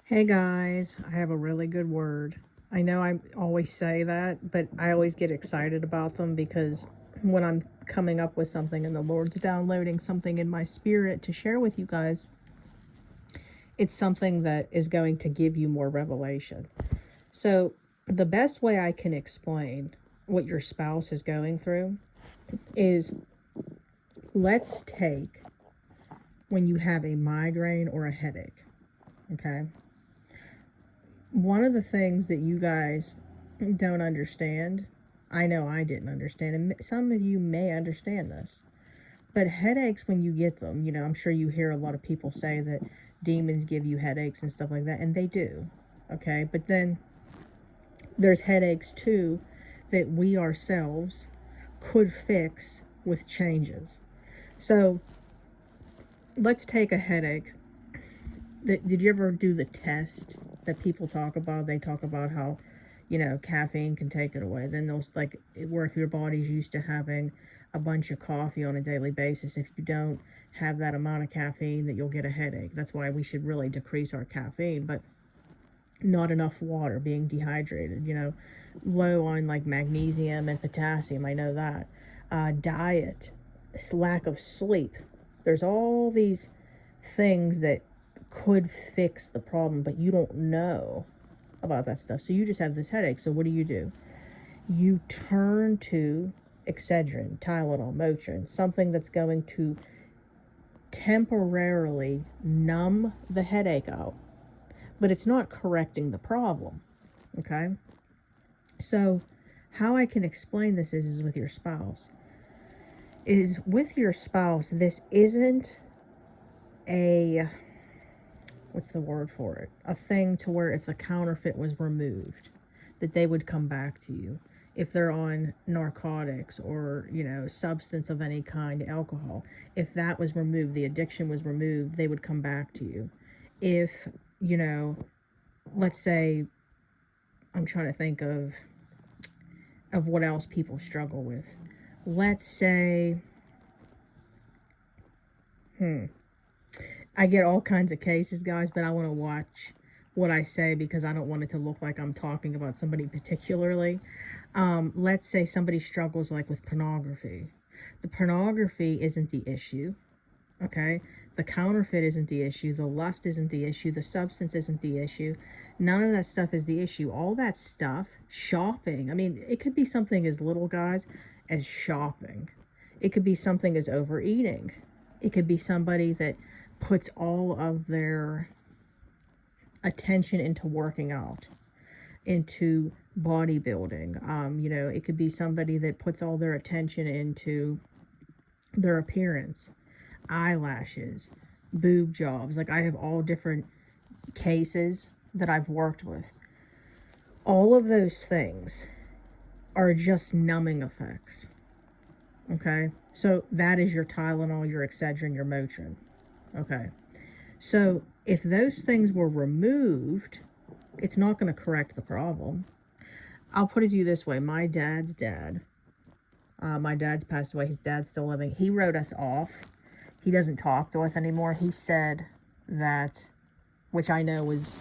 Hey guys, I have a really good word. I know I always say that, but I always get excited about them because when I'm coming up with something and the Lord's downloading something in my spirit to share with you guys, it's something that is going to give you more revelation. So, the best way I can explain what your spouse is going through is, let's take when you have a migraine or a headache, okay? One of the things that you guys don't understand, I know I didn't understand, and some of you may understand this, but headaches, when you get them, I'm sure you hear a lot of people say that demons give you headaches and stuff like that, and they do, okay? But then there's headaches too that we ourselves could fix with changes. So let's take a headache. Did you ever do the test that people talk about? They talk about how, caffeine can take it away. Then those, like, where if your body's used to having a bunch of coffee on a daily basis, if you don't have that amount of caffeine, that you'll get a headache. That's why we should really decrease our caffeine. But not enough water, being dehydrated, low on like magnesium and potassium, I know that. Diet, lack of sleep. There's all these things that could fix the problem, but you don't know about that stuff. So you just have this headache. So what do? You turn to Excedrin, Tylenol, Motrin, something that's going to temporarily numb the headache out, but it's not correcting the problem, okay? So how I can explain this is with your spouse. This isn't a, what's the word for it? A thing to where if the counterfeit was removed, that they would come back to you. If they're on narcotics or, substance of any kind, alcohol, if that was removed, the addiction was removed, they would come back to you. If, let's say, I'm trying to think of what else people struggle with. Let's say, I get all kinds of cases, guys, but I want to watch what I say because I don't want it to look like I'm talking about somebody particularly. Let's say somebody struggles like with pornography. The pornography isn't the issue, okay? The counterfeit isn't the issue. The lust isn't the issue. The substance isn't the issue. None of that stuff is the issue. All that stuff, shopping. I mean, it could be something as little, guys, as shopping. It could be something as overeating. It could be somebody that puts all of their attention into working out, into bodybuilding. It could be somebody that puts all their attention into their appearance, eyelashes, boob jobs. Like, I have all different cases that I've worked with. All of those things are just numbing effects, okay? So that is your Tylenol, your Excedrin, your Motrin, okay? So if those things were removed, it's not going to correct the problem. I'll put it to you this way. My dad's dad, my dad's passed away. His dad's still living. He wrote us off. He doesn't talk to us anymore. He said that, which I know was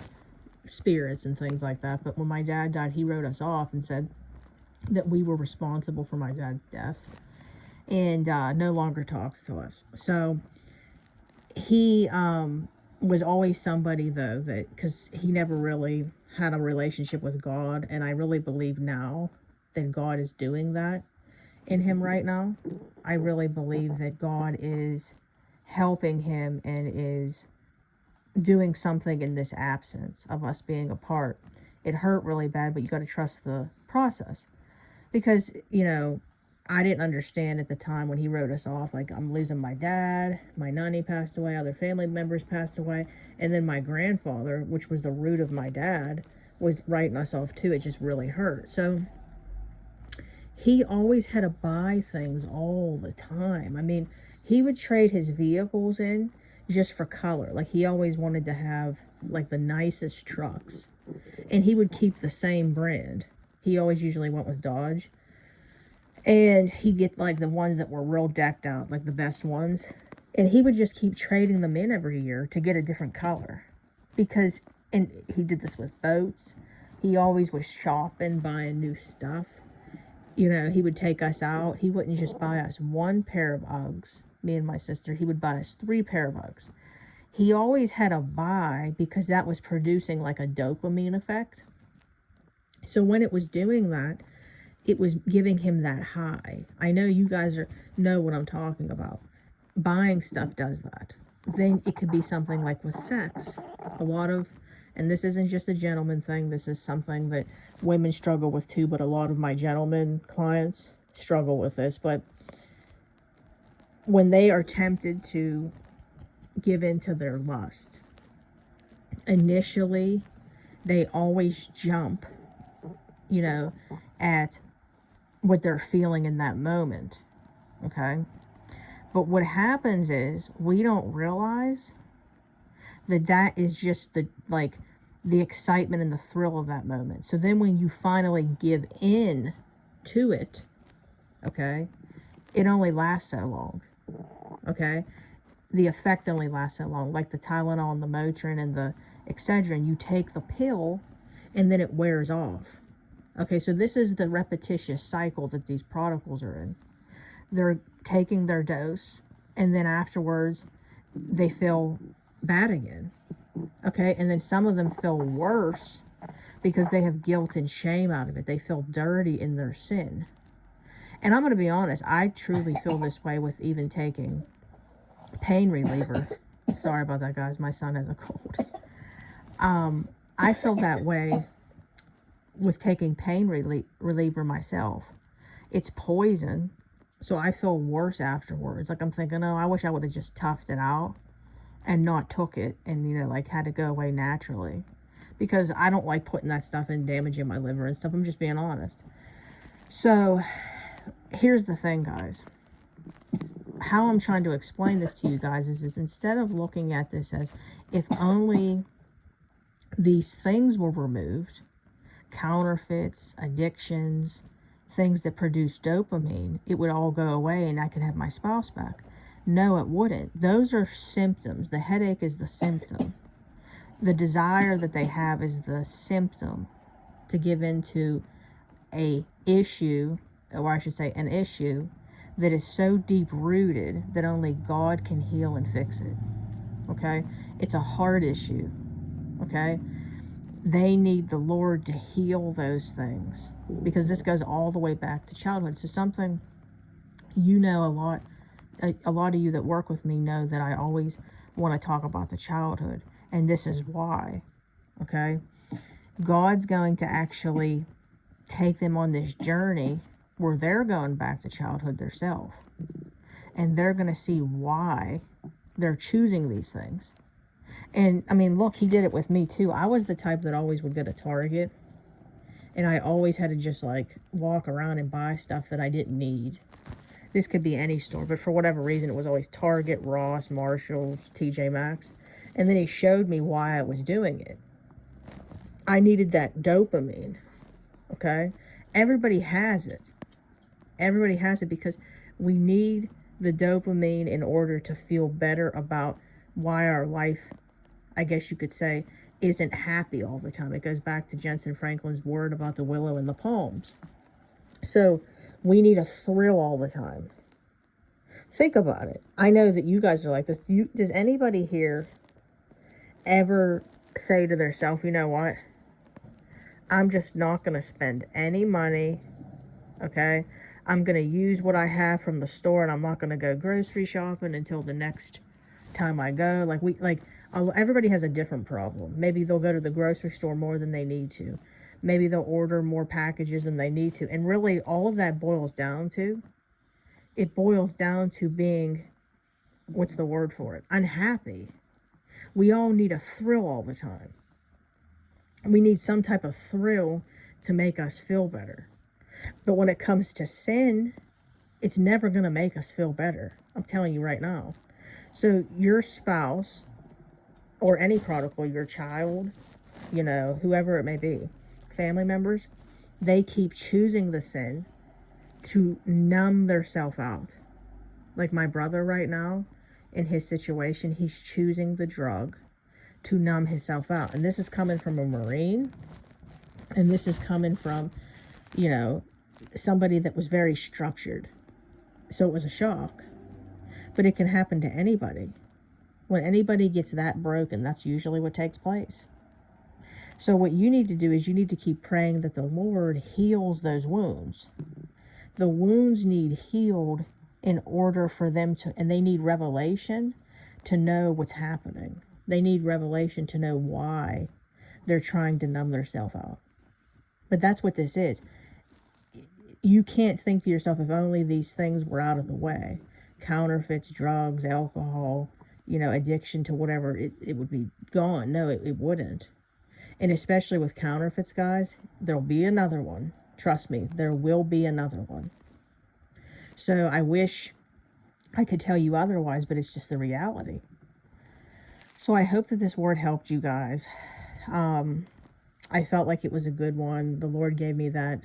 spirits and things like that, but when my dad died, he wrote us off and said that we were responsible for my dad's death, and no longer talks to us. So he was always somebody, though, that, because he never really had a relationship with God, and I really believe now that God is doing that in him right now. I really believe that God is helping him and is doing something in this absence of us being apart. It hurt really bad, but you got to trust the process, because, I didn't understand at the time when he wrote us off. Like, I'm losing my dad, my nanny passed away, other family members passed away, and then my grandfather, which was the root of my dad, was writing us off too. It just really hurt. So he always had to buy things all the time. I mean, he would trade his vehicles in just for color. Like, he always wanted to have like the nicest trucks, and he would keep the same brand. He always usually went with Dodge, and he'd get like the ones that were real decked out, like the best ones, and he would just keep trading them in every year to get a different color, because And he did this with boats. He always was shopping, buying new stuff. You know, he would take us out. He wouldn't just buy us one pair of Uggs, me and my sister. He would buy us 3 pair of Uggs. He always had a buy because that was producing like a dopamine effect. So when it was doing that, it was giving him that high. I know you guys know what I'm talking about. Buying stuff does that. Then it could be something like with sex. A lot of, and this isn't just a gentleman thing, this is something that women struggle with too, but a lot of my gentlemen clients struggle with this. But when they are tempted to give in to their lust, initially they always jump, you know, at what they're feeling in that moment. Okay? But what happens is we don't realize that that is just the excitement and the thrill of that moment. So then when you finally give in to it, okay, it only lasts so long. Okay? The effect only lasts so long. Like the Tylenol and the Motrin and the Excedrin, you take the pill and then it wears off. Okay, so this is the repetitious cycle that these prodigals are in. They're taking their dose, and then afterwards, they feel bad again. Okay, and then some of them feel worse because they have guilt and shame out of it. They feel dirty in their sin. And I'm going to be honest, I truly feel this way with even taking pain reliever. Sorry about that, guys. My son has a cold. I feel that way with taking pain reliever myself. It's poison, so I feel worse afterwards. Like I'm thinking, oh, I wish I would have just toughed it out and not took it and, you know, like had to go away naturally, because I don't like putting that stuff in, damaging my liver and stuff. I'm just being honest. So here's the thing, guys. How I'm trying to explain this to you guys is instead of looking at this as if only these things were removed, counterfeits, addictions, things that produce dopamine, it would all go away and I could have my spouse back. No, it wouldn't. Those are symptoms. The headache is the symptom. The desire that they have is the symptom to give into a issue, or I should say an issue that is so deep rooted that only God can heal and fix it. Okay? It's a heart issue. Okay? They need the Lord to heal those things, because this goes all the way back to childhood. So something, you know, a lot of you that work with me know that I always want to talk about the childhood, and this is why. Okay? God's going to actually take them on this journey where they're going back to childhood themselves, and they're going to see why they're choosing these things. And I mean, look, he did it with me too. I was the type that always would go to Target, and I always had to just like walk around and buy stuff that I didn't need. This could be any store, but for whatever reason, it was always Target, Ross, Marshalls, TJ Maxx. And then he showed me why I was doing it. I needed that dopamine. Okay? Everybody has it. Everybody has it because we need the dopamine in order to feel better about why our life, I guess you could say, isn't happy all the time. It goes back to Jensen Franklin's word about the willow and the palms. So we need a thrill all the time. Think about it. I know that you guys are like this. Does anybody here ever say to themselves, you know what? I'm just not going to spend any money. Okay? I'm going to use what I have from the store, and I'm not going to go grocery shopping until the next time I go. Everybody has a different problem. Maybe they'll go to the grocery store more than they need to. Maybe they'll order more packages than they need to. And really, all of that boils down to being, what's the word for it? Unhappy. We all need a thrill all the time. We need some type of thrill to make us feel better. But when it comes to sin, it's never going to make us feel better. I'm telling you right now. So your spouse, or any prodigal, your child, you know, whoever it may be, family members, they keep choosing the sin to numb theirself out. Like my brother right now, in his situation, he's choosing the drug to numb himself out. And this is coming from a Marine, and this is coming from, you know, somebody that was very structured. So it was a shock. But it can happen to anybody. When anybody gets that broken, that's usually what takes place. So what you need to do is you need to keep praying that the Lord heals those wounds. The wounds need healed in order for them to, and they need revelation to know what's happening. They need revelation to know why they're trying to numb themselves out. But that's what this is. You can't think to yourself, if only these things were out of the way. Counterfeits, drugs, alcohol, you know, addiction to whatever, it would be gone. No, it wouldn't. And especially with counterfeits, guys, there'll be another one. Trust me, there will be another one. So I wish I could tell you otherwise, but it's just the reality. So I hope that this word helped you guys. I felt like it was a good one. The Lord gave me that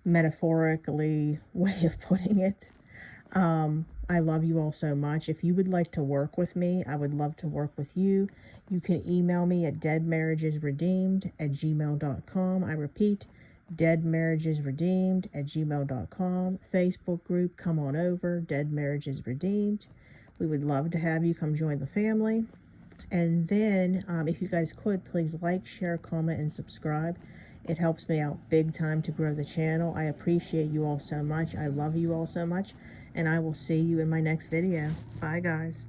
metaphorically way of putting it. I love you all so much. If you would like to work with me, I would love to work with you. You can email me at deadmarriagesredeemed@gmail.com. I repeat, deadmarriagesredeemed@gmail.com. Facebook group, come on over, Dead Marriages Redeemed. We would love to have you come join the family. And then, if you guys could, please like, share, comment, and subscribe. It helps me out big time to grow the channel. I appreciate you all so much. I love you all so much. And I will see you in my next video. Bye, guys.